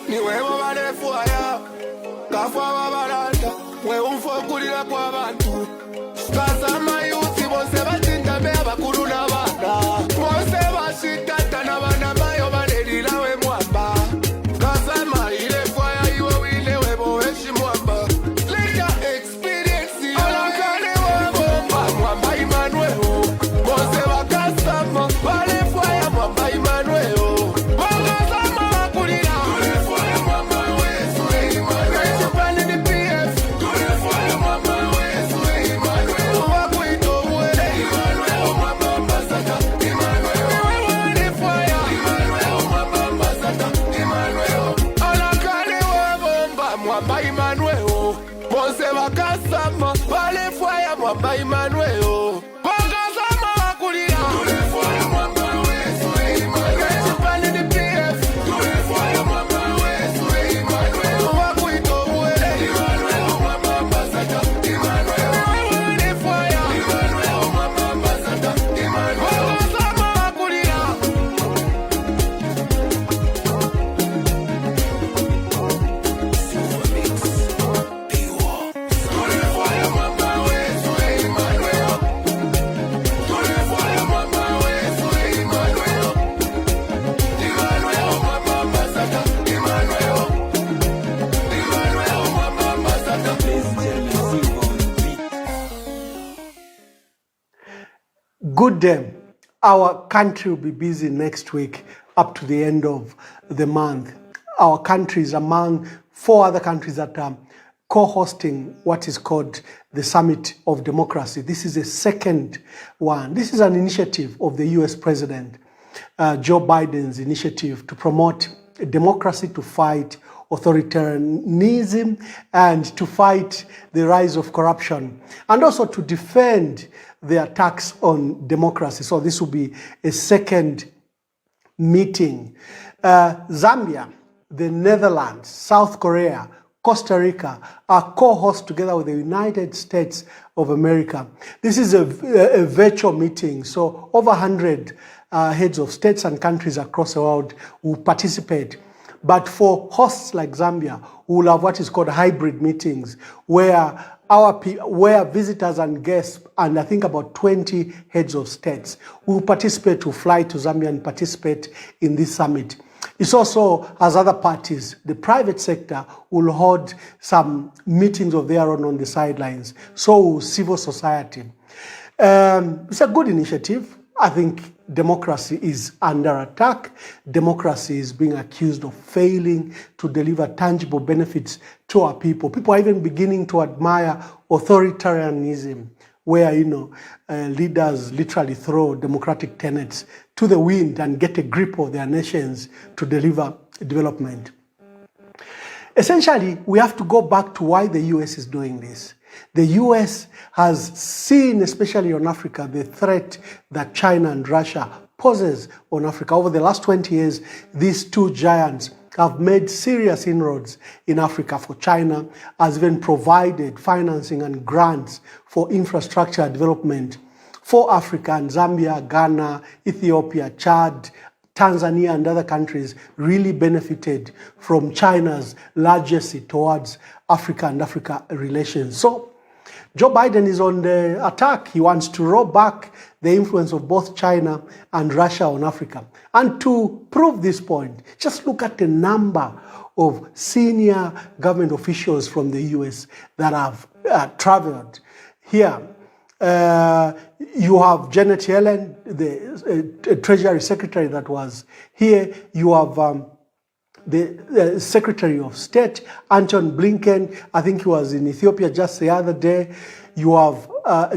ni wewe walefuaya kafa wabalanda we umfokulira kwa bantu kasama yusi bose batinda be abakuru n'abana bose bashitata n'abana bayo barerira we mwamba kasama ilefuaya iwe wile webo weshi mwamba later experience alakale wabo mwamba Emmanuel bose bakasama walefuaya mwamba Emmanuel Mwamba Emmanuel wakasama wakulira tulefuaya mwamba wesu Emmanuel chipande ni PF tulefuaya mwamba wesu Emmanuel wakuito uwele Emmanuel mwamba mbasaka Emmanuel tulefuaya Emmanuel mwamba mbasaka Emmanuel wakasama wakulira tulefuaya mwamba Good day. Our country will be busy next week up to the end of the month. Our country is among 4 other countries that are co-hosting what is called the Summit of Democracy. This is a second one. This is an initiative of the US President Joe Biden's initiative to promote democracy, to fight authoritarianism, and to fight the rise of corruption, and also to defend the attacks on democracy. So this will be a second meeting. Zambia, the Netherlands, South Korea, Costa Rica are co-hosts together with the United States of America. This is a virtual meeting, so over 100 heads of states and countries across the world will participate. But for hosts like Zambia, we will have what is called hybrid meetings, where where visitors and guests, and I think about 20 heads of states, will participate, to fly to Zambia and participate in this summit. It also has other parties. The private sector will hold some meetings of their own on the sidelines. So will civil society. It's a good initiative. I think democracy is under attack. Democracy is being accused of failing to deliver tangible benefits to our people. People are even beginning to admire authoritarianism, where, leaders literally throw democratic tenets to the wind and get a grip of their nations to deliver development. Essentially, we have to go back to why the US is doing this. The US has seen, especially on Africa, the threat that China and Russia poses on Africa. Over the last 20 years, these two giants have made serious inroads in Africa. For China has even provided financing and grants for infrastructure development for Africa, and Zambia, Ghana, Ethiopia, Chad, Tanzania and other countries really benefited from China's largesse towards Africa and Africa relations. So Joe Biden is on the attack. He wants to roll back the influence of both China and Russia on Africa. And to prove this point, just look at the number of senior government officials from the US that have traveled here. You have Janet Yellen, the Treasury Secretary that was here. You have the Secretary of State, Anton Blinken. I think he was in Ethiopia just the other day. You have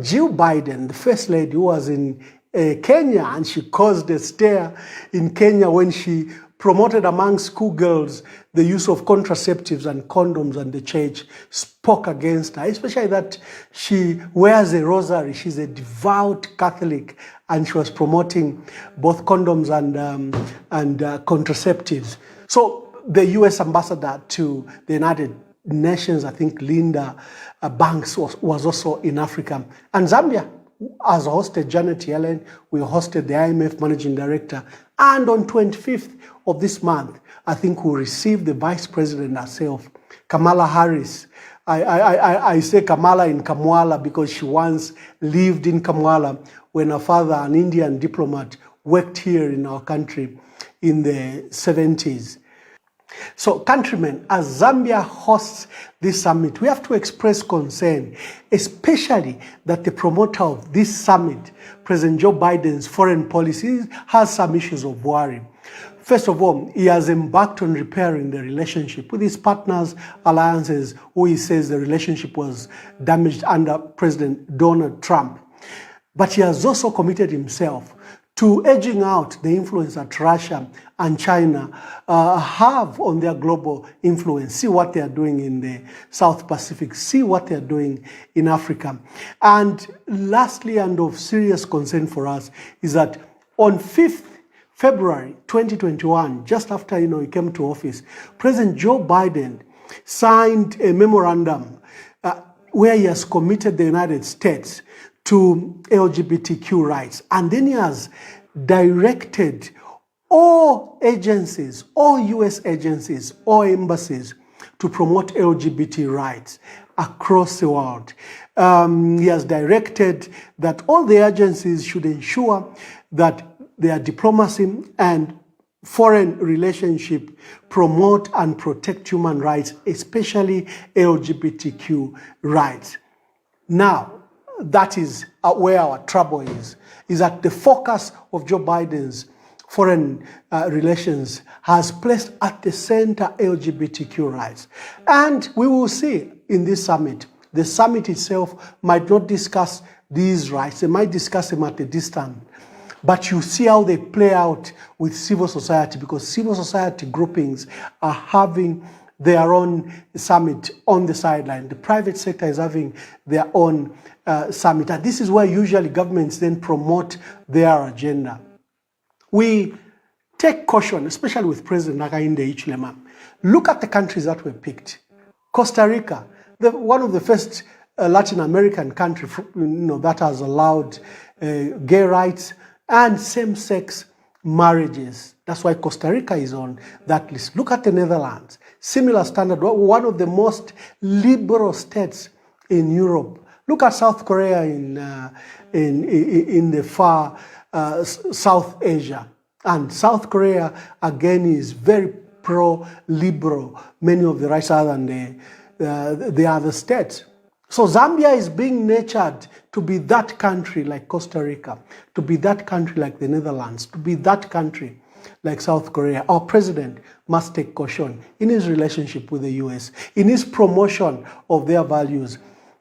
Jill Biden, the First Lady, who was in Kenya, and she caused a stir in Kenya when she promoted among schoolgirls the use of contraceptives and condoms, and the church spoke against her, especially that she wears a rosary. She's a devout Catholic, and she was promoting both condoms and contraceptives. So the US ambassador to the United Nations, I think Linda Banks, was also in Africa. And Zambia as hosted Janet Yellen, we hosted the IMF Managing Director, and on 25th of this month, I think we'll receive the Vice President herself, Kamala Harris. I say Kamala in Kamwala because she once lived in Kamwala when her father, an Indian diplomat, worked here in our country in the 70s. So, countrymen, as Zambia hosts this summit, we have to express concern, especially that the promoter of this summit, President Joe Biden's foreign policy, has some issues of worry. First of all, he has embarked on repairing the relationship with his partners, alliances, who he says the relationship was damaged under President Donald Trump. But he has also committed himself to edging out the influence that Russia and China have on their global influence. See what they are doing in the South Pacific, see what they are doing in Africa. And lastly, and of serious concern for us, is that on 5th February 2021, just after he came to office, President Joe Biden signed a memorandum where he has committed the United States to LGBTQ rights. And then he has directed all agencies, all US agencies, all embassies to promote LGBT rights across the world. He has directed that all the agencies should ensure that their diplomacy and foreign relationship promote and protect human rights, especially LGBTQ rights. Now, that is where our trouble is that the focus of Joe Biden's foreign relations has placed at the center LGBTQ rights. And we will see in this summit, the summit itself might not discuss these rights. They might discuss them at a distance. But you see how they play out with civil society, because civil society groupings are having their own summit on the sideline. The private sector is having their own summit. And this is where usually governments then promote their agenda. We take caution, especially with President Hakainde Hichilema. Look at the countries that were picked. Costa Rica, one of the first Latin American countries that has allowed gay rights and same-sex marriages. That's why Costa Rica is on that list. Look at the Netherlands. Similar standard, one of the most liberal states in Europe. Look at South Korea in the far South Asia. And South Korea, again, is very pro-liberal, many of the rights other than the other states. So Zambia is being nurtured to be that country like Costa Rica, to be that country like the Netherlands, to be that country like South Korea. Our president must take caution in his relationship with the US, in his promotion of their values.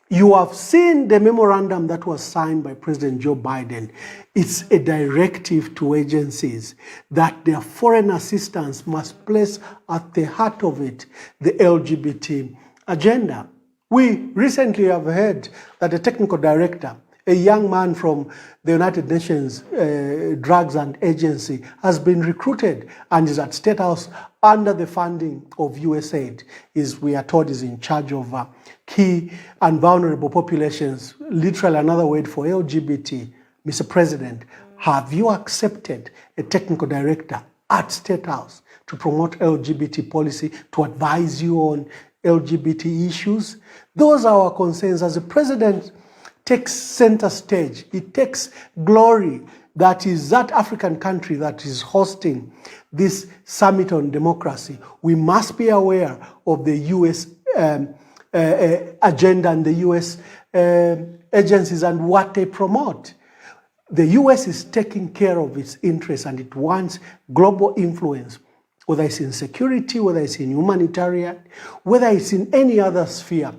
You have seen the memorandum that was signed by President Joe Biden. It's a directive to agencies that their foreign assistance must place at the heart of it the LGBT agenda. We recently have heard that a technical director, a young man from the United Nations Drugs and Agency, has been recruited and is at State House under the funding of USAID. We are told is in charge of key and vulnerable populations, literally another word for LGBT. Mr. President, have you accepted a technical director at State House to promote LGBT policy, to advise you on LGBT issues? Those are our concerns. As the president takes center stage, he takes glory that is that African country that is hosting this summit on democracy. We must be aware of the US agenda and the US agencies and what they promote. The US is taking care of its interests and it wants global influence, whether it's in security, whether it's in humanitarian, whether it's in any other sphere.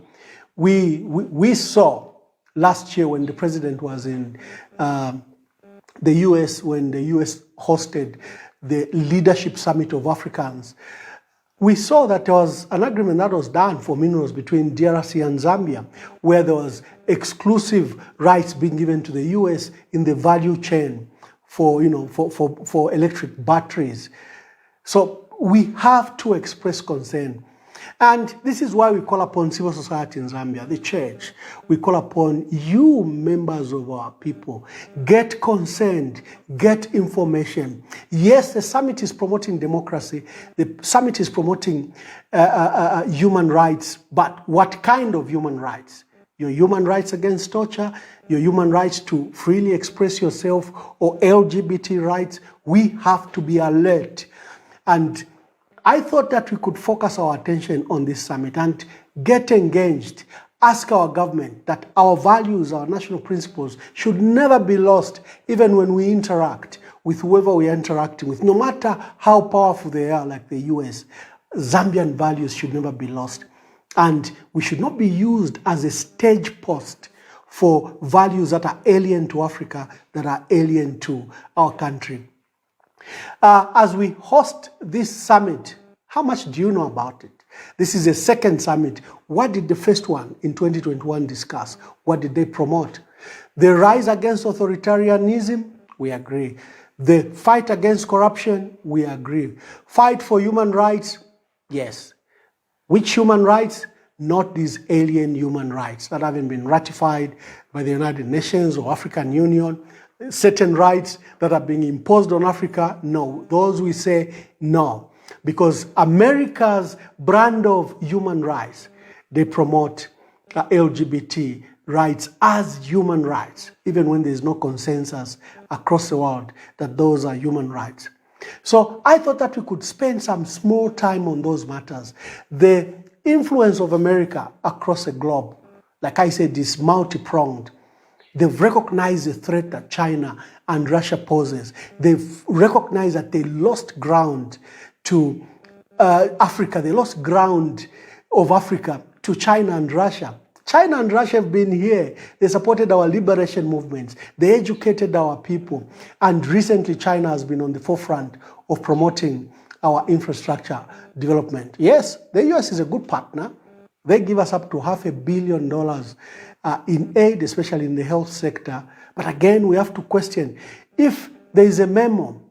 We saw last year when the president was in the US, when the US hosted the Leadership Summit of Africans, we saw that there was an agreement that was done for minerals between DRC and Zambia, where there was exclusive rights being given to the US in the value chain for electric batteries. So we have to express concern And this is why we call upon civil society in Zambia, the church. We call upon you, members of our people, get concerned, get information. Yes, the summit is promoting democracy. The summit is promoting human rights, but what kind of human rights? Your human rights against torture, your human rights to freely express yourself, or LGBT rights. We have to be alert. And I thought that we could focus our attention on this summit and get engaged, ask our government that our values, our national principles should never be lost, even when we interact with whoever we are interacting with, no matter how powerful they are, like the US. Zambian values should never be lost. And we should not be used as a stage post for values that are alien to Africa, that are alien to our country. As we host this summit, how much do you know about it? This is a second summit. What did the first one in 2021 discuss? What did they promote? The rise against authoritarianism, we agree. The fight against corruption, we agree. Fight for human rights, yes. Which human rights? Not these alien human rights that haven't been ratified by the United Nations or African Union. Certain rights that are being imposed on Africa, no. Those we say no. Because America's brand of human rights, they promote LGBT rights as human rights, even when there's no consensus across the world that those are human rights. So I thought that we could spend some small time on those matters. The influence of America across the globe, like I said, is multi-pronged. They've recognized the threat that China and Russia poses. They've recognized that they lost ground to Africa. They lost ground of Africa to China and Russia. China and Russia have been here. They supported our liberation movements. They educated our people. And recently, China has been on the forefront of promoting our infrastructure development. Yes, the US is a good partner. They give us up to $500 million in aid, especially in the health sector. But again, we have to question if there is a memo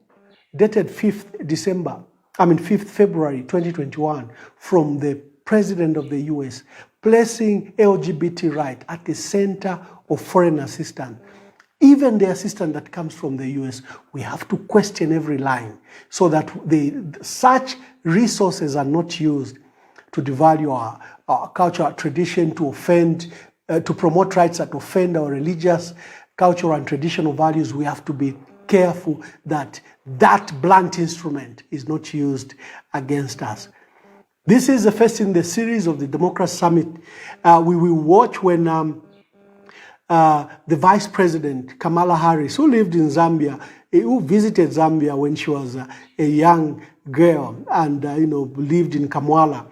dated 5th February 2021 from the President of the US placing LGBT rights at the center of foreign assistance. Even the assistance that comes from the US, we have to question every line so that such resources are not used to devalue our culture, our tradition, to offend, to promote rights that offend our religious, cultural, and traditional values. We have to be careful that that blunt instrument is not used against us. This is the first in the series of the Democracy Summit. We will watch when the Vice President, Kamala Harris, who lived in Zambia, who visited Zambia when she was a young girl and lived in Kamwala.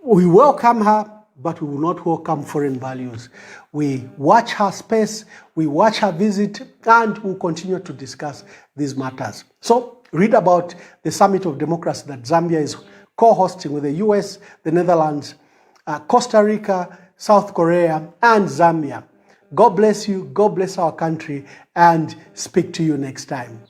We welcome her, but we will not welcome foreign values. We watch her space, we watch her visit, and we'll continue to discuss these matters. So read about the Summit of Democracy that Zambia is co-hosting with the US, the Netherlands, Costa Rica, South Korea, and Zambia. God bless you, God bless our country, and speak to you next time.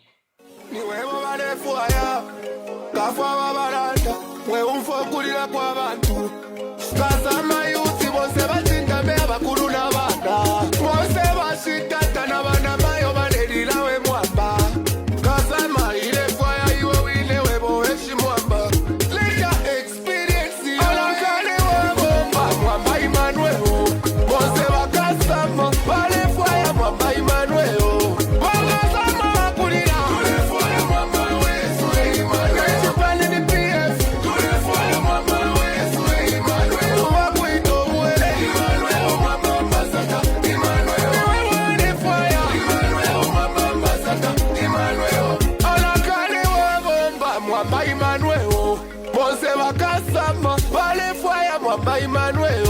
Mwamba Emmanuel, Mwamba Emmanuel.